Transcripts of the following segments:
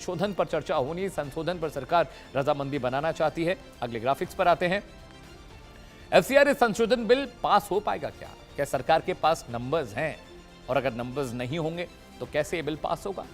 संशोधन पर चर्चा होनी, संशोधन पर सरकार रजामंदी बनाना चाहती है। अगले ग्राफिक्स पर आते हैं। एफसीआरए संशोधन बिल पास हो पाएगा क्या? क्या सरकार के पास नंबर्स हैं? और अगर नंबर्स नहीं होंगे तो कैसे ये बिल पास होगा?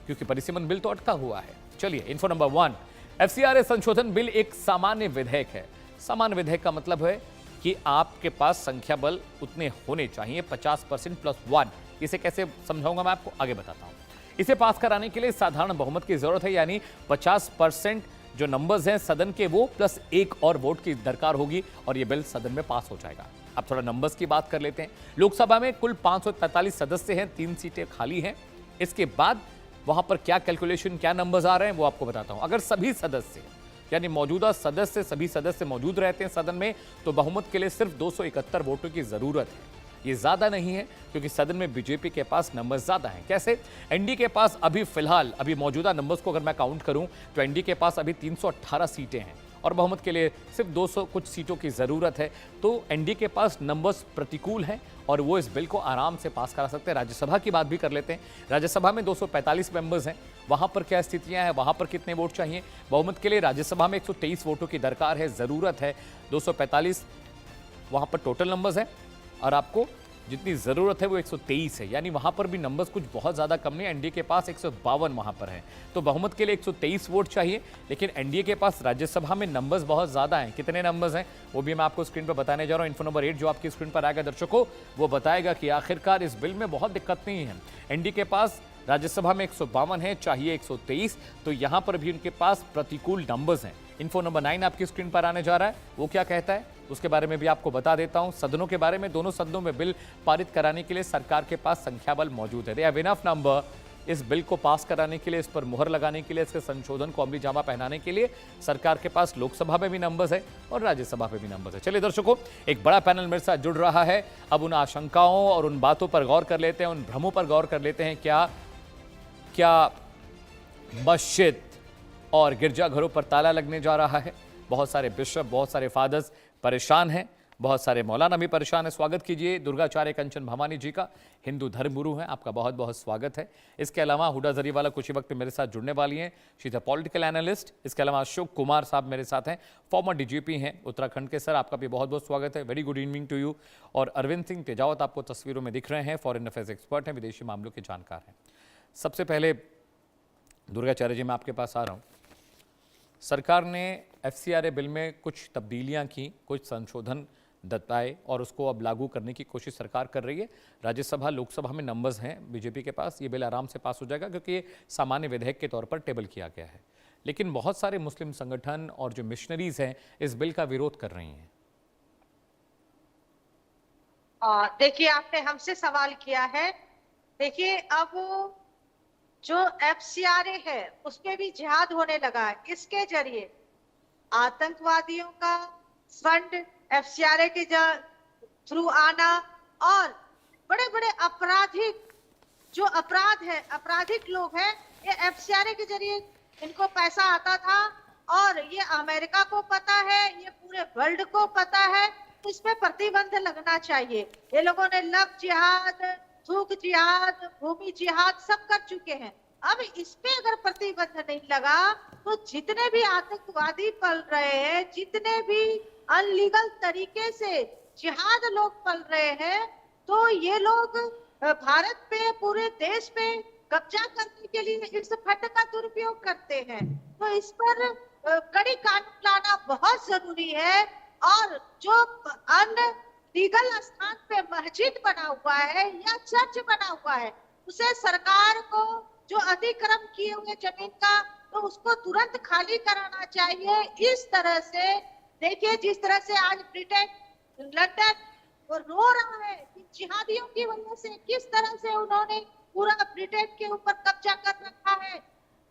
क्योंकि परिसीमन बिल तो अटका हुआ है। चलिए, इन्फो नंबर 1, एफसीआरए संशोधन बिल एक सामान्य विधेयक है। सामान्य विधेयक का मतलब है कि आपके पास संख्या बल उतने होने चाहिए, 50% प्लस 1। इसे कैसे समझाऊंगा मैं आपको, आगे बताता हूं। इसे पास कराने के लिए साधारण बहुमत की जरूरत है, यानी 50% जो नंबर्स हैं सदन के वो प्लस एक और वोट की दरकार होगी और ये बिल सदन में पास हो जाएगा। अब थोड़ा नंबर्स की बात कर लेते हैं। लोकसभा में कुल 545 सदस्य हैं, 3 सीटें खाली हैं। इसके बाद वहां पर क्या कैलकुलेशन, क्या नंबर्स आ रहे हैं वो आपको बताता हूं। अगर सभी सदस्य यानी मौजूदा सदस्य सभी सदस्य मौजूद रहते हैं सदन में तो बहुमत के लिए सिर्फ 271 वोटों की जरूरत है। ये ज्यादा नहीं है क्योंकि सदन में बीजेपी के पास नंबर ज्यादा हैं। कैसे? एनडीए के पास अभी फिलहाल मौजूदा नंबर्स को अगर मैं काउंट करूं तो एनडीए के पास अभी 318 सीटें हैं और बहुमत के लिए सिर्फ 200 कुछ सीटों की जरूरत है। तो एनडीए के पास नंबर्स प्रतिकूल हैं और वो इस बिल को आराम से पास करा सकते हैं। राज्यसभा की बात भी कर लेते हैं। राज्यसभा में 245 मेंबर्स हैं, वहां पर क्या स्थितियां हैं, वहां पर कितने वोट चाहिए? बहुमत के लिए राज्यसभा में 123 वोटों की दरकार है, जरूरत है 245। वहां पर टोटल नंबर्स हैं और आपको जितनी जरूरत है वो 123 है, यानी वहां पर भी नंबर्स कुछ बहुत ज्यादा कम नहीं। एनडीए के पास 152 वहां पर है, तो बहुमत के लिए 123 वोट चाहिए। लेकिन एनडीए के पास राज्यसभा में नंबर्स बहुत ज्यादा हैं। कितने नंबर्स हैं वो भी मैं आपको स्क्रीन पर बताने जा रहा हूं। इन्फो नंबर 8 जो आपकी स्क्रीन पर आएगा दर्शकों, वो बताएगा कि आखिरकार इस बिल में बहुत दिक्कत नहीं है। एनडीए के पास राज्यसभा में 152 है, चाहिए 123, तो यहां पर भी उनके पास प्रतिकूल नंबर्स हैं। इन्फो नंबर 9 आपकी स्क्रीन पर आने जा रहा है, वो क्या कहता है उसके बारे में भी आपको बता देता हूं। सदनों के बारे में, दोनों सदनों में बिल पारित कराने के लिए सरकार के पास संख्या बल मौजूद है। दे हैव इनफ नंबर इस बिल को पास कराने के लिए, इस पर मुहर लगाने के लिए, इसके संशोधन को अमली जामा पहनाने के लिए सरकार के पास लोकसभा में भी नंबर्स है और राज्यसभा में भी नंबर्स है। चलिए दर्शकों, एक बड़ा पैनल मेरे साथ जुड़ रहा है। अब उन आशंकाओं और उन बातों पर गौर कर लेते हैं, उन भ्रमों पर गौर कर लेते हैं। क्या मस्जिद और गिरजाघरों पर ताला लगने जा रहा है? बहुत सारे बिशप, बहुत सारे फादर्स परेशान हैं, बहुत सारे मौलाना भी परेशान हैं। स्वागत कीजिए दुर्गाचार्य कंचन भवानी जी का, हिंदू धर्मगुरु हैं, आपका बहुत बहुत स्वागत है। इसके अलावा हुडा जरीवाला कुछ ही वक्त मेरे साथ जुड़ने वाली हैं, she is a political analyst. इसके अलावा अशोक कुमार साहब मेरे साथ हैं, फॉर्मर डीजीपी हैं उत्तराखंड के। सर आपका भी बहुत बहुत स्वागत है, very good evening to you. और अरविंद सिंह तेजावत आपको तस्वीरों में दिख रहे हैं, फॉरेन अफेयर्स एक्सपर्ट हैं, विदेशी मामलों के जानकार हैं। सबसे पहले दुर्गाचार्य जी मैं आपके पास आ रहा हूं। सरकार ने एफसीआरए बिल में कुछ तब्दीलियां की, कुछ संशोधन बताए और उसको अब लागू करने की कोशिश सरकार कर रही है। राज्यसभा लोकसभा में नंबर्स हैं बीजेपी के पास, ये बिल आराम से पास हो जाएगा क्योंकि ये सामान्य विधेयक के तौर पर टेबल किया गया है। लेकिन बहुत सारे मुस्लिम संगठन और जो मिशनरीज हैं इस बिल का विरोध कर रही हैं। देखिए, आपने हमसे सवाल किया है। देखिए, अब जो एफसीआरए है उस पे भी जिहाद होने लगा है। इसके जरिए आतंकवादियों का फंड एफसीआरए के थ्रू आना और बड़े बड़े आपराधिक जो अपराध है, आपराधिक लोग हैं, ये एफसीआरए के जरिए इनको पैसा आता था और ये अमेरिका को पता है, ये पूरे वर्ल्ड को पता है। तो इस पे प्रतिबंध लगना चाहिए। ये लोगों ने लव जिहाद, थूक जिहाद, भूमि जिहाद सब कर चुके हैं। अब इस पे अगर प्रतिबंध नहीं लगा तो जितने भी आतंकवादी पल रहे हैं, जितने भी अनलीगल तरीके से जिहाद लोग पल रहे हैं, तो ये लोग भारत पे, पूरे देश पे कब्जा करने के लिए इस फंड का दुरुपयोग करते हैं। तो इस पर कड़ी कानून लाना बहुत जरूरी है। और जो अन्य लीगल स्थान पे मस्जिद बना हुआ है या चर्च बना हुआ है, उसे सरकार को जो अतिक्रमण किए हुए जमीन का, तो उसको तुरंत खाली कराना चाहिए। इस तरह से देखिए, जिस तरह से आज ब्रिटेन, लंदन वो रो रहा है कि जिहादियों की वजह से किस तरह से उन्होंने पूरा ब्रिटेन के ऊपर कब्जा कर रखा है।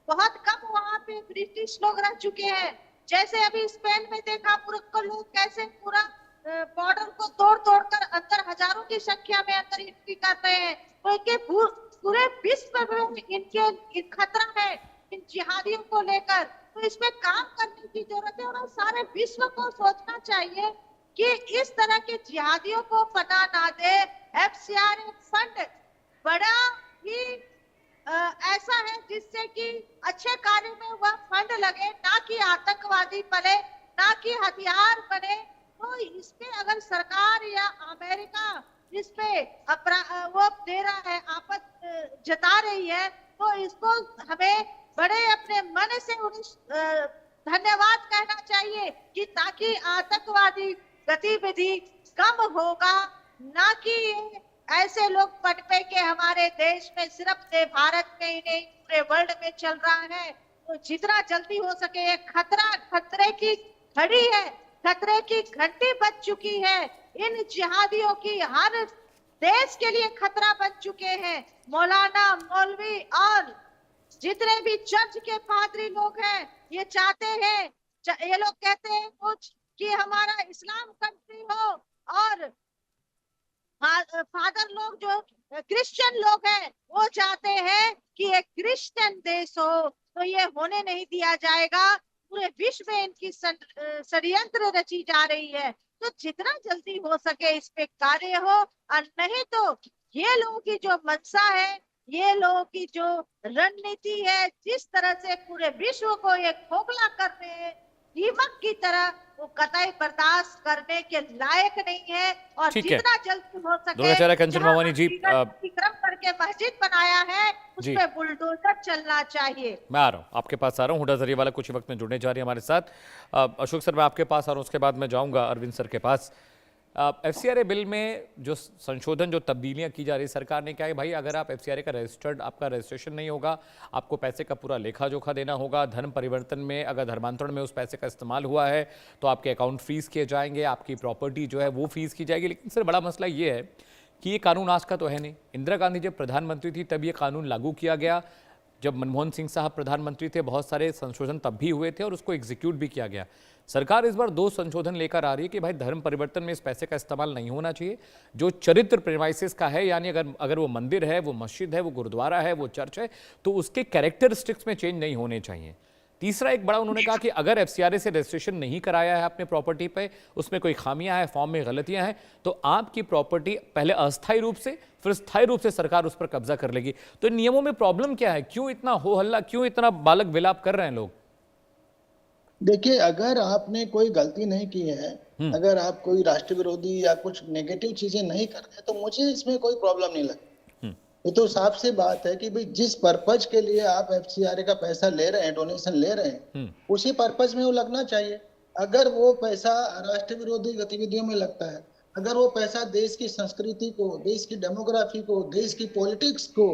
बहुत कम वहां पे ब्रिटिश लोग रह चुके हैं। जैसे अभी स्पेन में देखा, पूरे लोग कैसे पूरा बॉर्डर को तोड़ तोड़ कर अंदर हजारों की संख्या में अंदर एंट्री कर रहे हैं। तो इनके पूरे विश्व में इनके खतरा है इन जिहादियों को लेकर। तो इसमें काम करने की जरूरत है और सारे विश्व को सोचना चाहिए कि इस तरह के जिहादियों को पनाह ना दे। एफसीआरए फंड बड़ा ही ऐसा है जिससे कि अच्छे कार्य में वह फंड लगे, ना कि आतंकवादी बने, ना कि हथियार बने। तो इसपे अगर सरकार या अमेरिका इस पे वो दे रहा है, आपत्ति जता रही है, तो इसको हमें बड़े अपने मन से उन्हें धन्यवाद कहना चाहिए कि ताकि आतंकवादी गतिविधि कम होगा, ना कि ऐसे लोग पनपे के हमारे देश में सिर्फ से भारत में ही नहीं पूरे वर्ल्ड में चल रहा है। तो जितना जल्दी हो सके ये खतरे की घड़ी है, खतरे की घंटी बज चुकी है। इन जिहादियों की हर देश के लिए खतरा बन चुके हैं। मौलाना, मौलवी और जितने भी चर्च के पादरी लोग हैं, ये चाहते हैं, ये लोग कहते हैं कुछ कि हमारा इस्लाम कंट्री हो, और फादर लोग जो क्रिश्चियन लोग हैं वो चाहते हैं कि एक क्रिश्चियन देश हो। तो ये होने नहीं दिया जाएगा। पूरे विश्व में इनकी षड्यंत्र रची जा रही है। तो जितना जल्दी हो सके इस पे कार्य हो, और नहीं तो ये लोगों की जो मंशा है, ये लोगों की जो रणनीति है, जिस तरह से पूरे विश्व को ये खोखला कर रहे हैं दीमक की तरह, वो कतई बर्दाश्त करने के लायक नहीं है। और ठीक है, जितना जल्दी हो सके दुर्गाचार्य कंचन जहां भवानी जी, अतिक्रम करके मस्जिद बनाया है उस जी पे बुलडोजर चलना चाहिए। मैं आ रहा हूँ, आपके पास आ रहा हूँ। हुडा जरीवाला कुछ ही वक्त में जुड़ने जा रही है हमारे साथ। अशोक सर, मैं आपके पास आ रहा हूँ, उसके बाद मैं जाऊँगा अरविंद सर के पास। एफसीआरए बिल में जो संशोधन, जो तब्दीलियां की जा रही है, सरकार ने क्या है भाई, अगर आप एफसीआरए का आपका रजिस्ट्रेशन नहीं होगा, आपको पैसे का पूरा लेखा जोखा देना होगा। धर्म परिवर्तन में अगर धर्मांतरण में उस पैसे का इस्तेमाल हुआ है तो आपके अकाउंट फ्रीज किए जाएंगे, आपकी प्रॉपर्टी जो है वो फ्रीज की जाएगी। लेकिन सर बड़ा मसला ये है कि ये कानून आज का तो है नहीं। इंदिरा गांधी जब प्रधानमंत्री थी तब ये कानून लागू किया गया। जब मनमोहन सिंह साहब प्रधानमंत्री थे बहुत सारे संशोधन तब भी हुए थे और उसको एग्जीक्यूट भी किया गया। सरकार इस बार 2 संशोधन लेकर आ रही है कि भाई धर्म परिवर्तन में इस पैसे का इस्तेमाल नहीं होना चाहिए। जो चरित्र प्रेमाइसिस का है, यानी अगर वो मंदिर है, वो मस्जिद है, वो गुरुद्वारा है, वो चर्च है, तो उसके कैरेक्टरिस्टिक्स में चेंज नहीं होने चाहिए। तीसरा एक बड़ा उन्होंने कहा कि अगर एफसीआरए से रजिस्ट्रेशन नहीं कराया है आपने प्रॉपर्टी पे, उसमें कोई खामियां हैं, फॉर्म में गलतियां हैं, तो आपकी प्रॉपर्टी पहले अस्थायी रूप से फिर स्थायी रूप से सरकार उस पर कब्जा कर लेगी। तो इन नियमों में प्रॉब्लम क्या है? क्यों इतना हो हल्ला, क्यों इतना बालक विलाप कर रहे हैं लोग? देखिए, अगर आपने कोई गलती नहीं की है, अगर आप कोई राष्ट्र विरोधी या कुछ नेगेटिव चीजें नहीं कर रहे, तो मुझे इसमें कोई प्रॉब्लम नहीं लगती। ये तो साफ सी बात है कि भाई जिस पर्पज के लिए आप एफसीआरए का पैसा ले रहे हैं, डोनेशन ले रहे हैं, उसी पर्पज में वो लगना चाहिए। अगर वो पैसा राष्ट्र विरोधी गतिविधियों में लगता है, अगर वो पैसा देश की संस्कृति को, देश की डेमोग्राफी को, देश की पॉलिटिक्स को,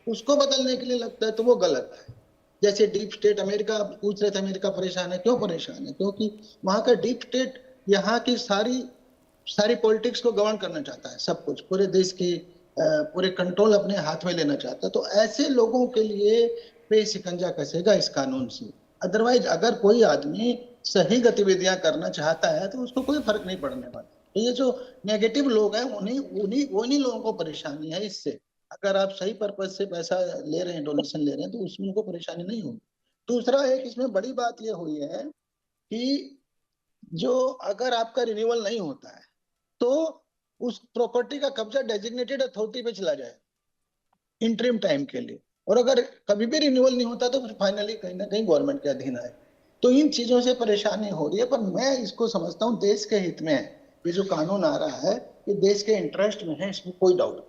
उसको बदलने के लिए लगता है, तो वो गलत है। जैसे डीप स्टेट, अमेरिका पूछ रहे थे, अमेरिका परेशान है, क्यों परेशान है? क्योंकि वहां का डीप स्टेट यहाँ की सारी पॉलिटिक्स को गवर्न करना चाहता है, सब कुछ, पूरे देश की पूरे कंट्रोल अपने हाथ में लेना चाहता है। तो ऐसे लोगों के लिए पे शिकंजा कसेगा इस कानून से। अदरवाइज अगर कोई आदमी सही गतिविधियां करना चाहता है तो उसको कोई फर्क नहीं पड़ने वाला। तो ये जो नेगेटिव लोग हैं उन्हीं लोगों को परेशानी है इससे। अगर आप सही पर्पज से पैसा ले रहे हैं, डोनेशन ले रहे हैं, तो उसमें उनको परेशानी नहीं होगी। दूसरा एक इसमें बड़ी बात ये हुई है कि जो अगर आपका रिन्यूअल नहीं होता है तो उस प्रॉपर्टी का कब्जा डेजिग्नेटेड अथॉरिटी पे चला जाए इंटरिम टाइम के लिए, और अगर कभी भी रिन्यूअल नहीं होता तो फिर फाइनली कहीं ना कहीं गवर्नमेंट के अधीन आए। तो इन चीजों से परेशानी हो रही है, पर मैं इसको समझता हूँ देश के हित में है। ये जो कानून आ रहा है ये देश के इंटरेस्ट में है, इसमें कोई डाउट नहीं।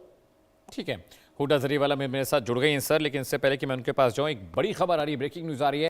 ठीक है, हुडा जरीवाला मेरे साथ जुड़ गई हैं सर, लेकिन इससे पहले कि मैं उनके पास जाऊं, एक बड़ी खबर आ रही है, ब्रेकिंग न्यूज आ रही है।